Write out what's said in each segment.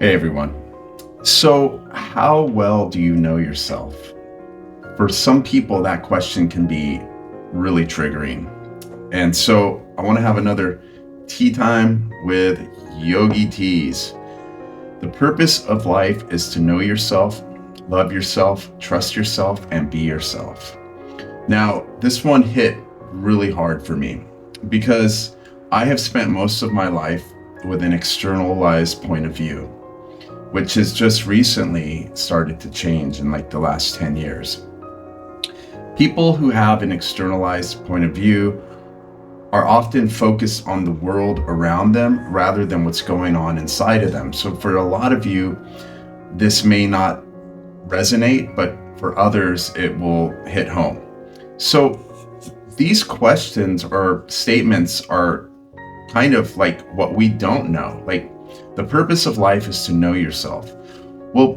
Hey everyone. So, how well do you know yourself? For some people, that question can be really triggering. And so, I want to have another tea time with Yogi Teas. The purpose of life is to know yourself, love yourself, trust yourself, and be yourself. Now, this one hit really hard for me because I have spent most of my life with an externalized point of view, which has just recently started to change in like the last 10 years. People who have an externalized point of view are often focused on the world around them rather than what's going on inside of them. So for a lot of you, this may not resonate, but for others, it will hit home. So these questions or statements are kind of like what we don't know. Like, the purpose of life is to know yourself. Well,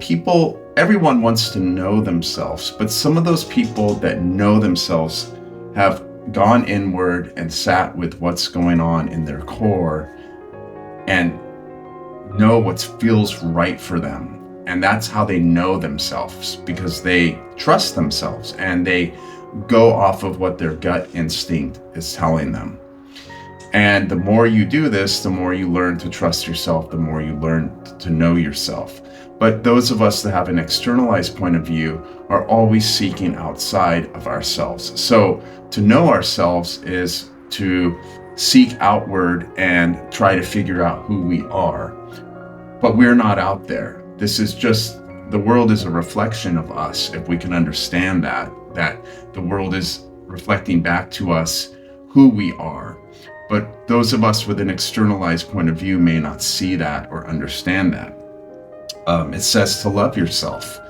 everyone wants to know themselves, but some of those people that know themselves have gone inward and sat with what's going on in their core and know what feels right for them. And that's how they know themselves, because they trust themselves and they go off of what their gut instinct is telling them. And the more you do this, the more you learn to trust yourself, the more you learn to know yourself. But those of us that have an externalized point of view are always seeking outside of ourselves. So to know ourselves is to seek outward and try to figure out who we are. But we're not out there. The world is a reflection of us. If we can understand that the world is reflecting back to us who we are. But those of us with an externalized point of view may not see that or understand that. It says to love yourself.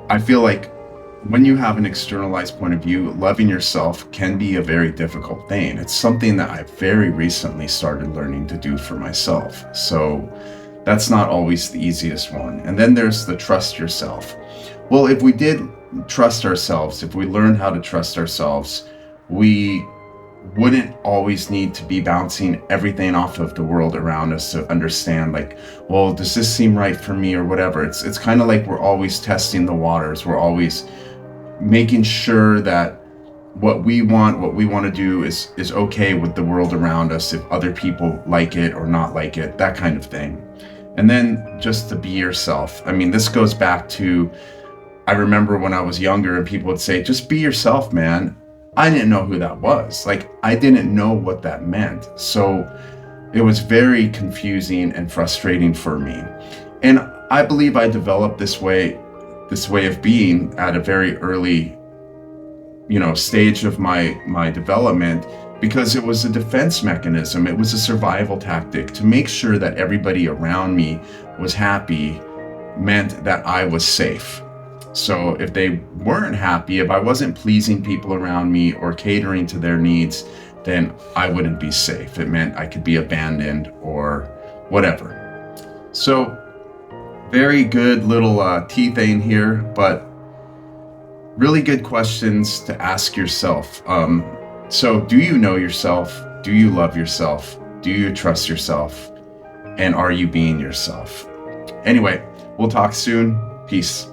I feel like when you have an externalized point of view, loving yourself can be a very difficult thing. It's something that I very recently started learning to do for myself. So that's not always the easiest one. And then there's the trust yourself. Well, if we did trust ourselves, if we learned how to trust ourselves, we wouldn't always need to be bouncing everything off of the world around us to understand, like, well, does this seem right for me or whatever. It's kind of like we're always testing the waters. We're always making sure that what we want to do is okay with the world around us, if other people like it or not like it, that kind of thing. And then just to be yourself. I mean, this goes back to, I remember when I was younger and people would say, just be yourself, man. I didn't know who that was. Like, I didn't know what that meant. So it was very confusing and frustrating for me. And I believe I developed this way of being at a very early, stage of my development, because it was a defense mechanism. It was a survival tactic to make sure that everybody around me was happy, meant that I was safe. So if they weren't happy, if I wasn't pleasing people around me or catering to their needs, then I wouldn't be safe. It meant I could be abandoned or whatever. So very good little tea thing here, but really good questions to ask yourself. So do you know yourself? Do you love yourself? Do you trust yourself? And are you being yourself? Anyway, we'll talk soon. Peace.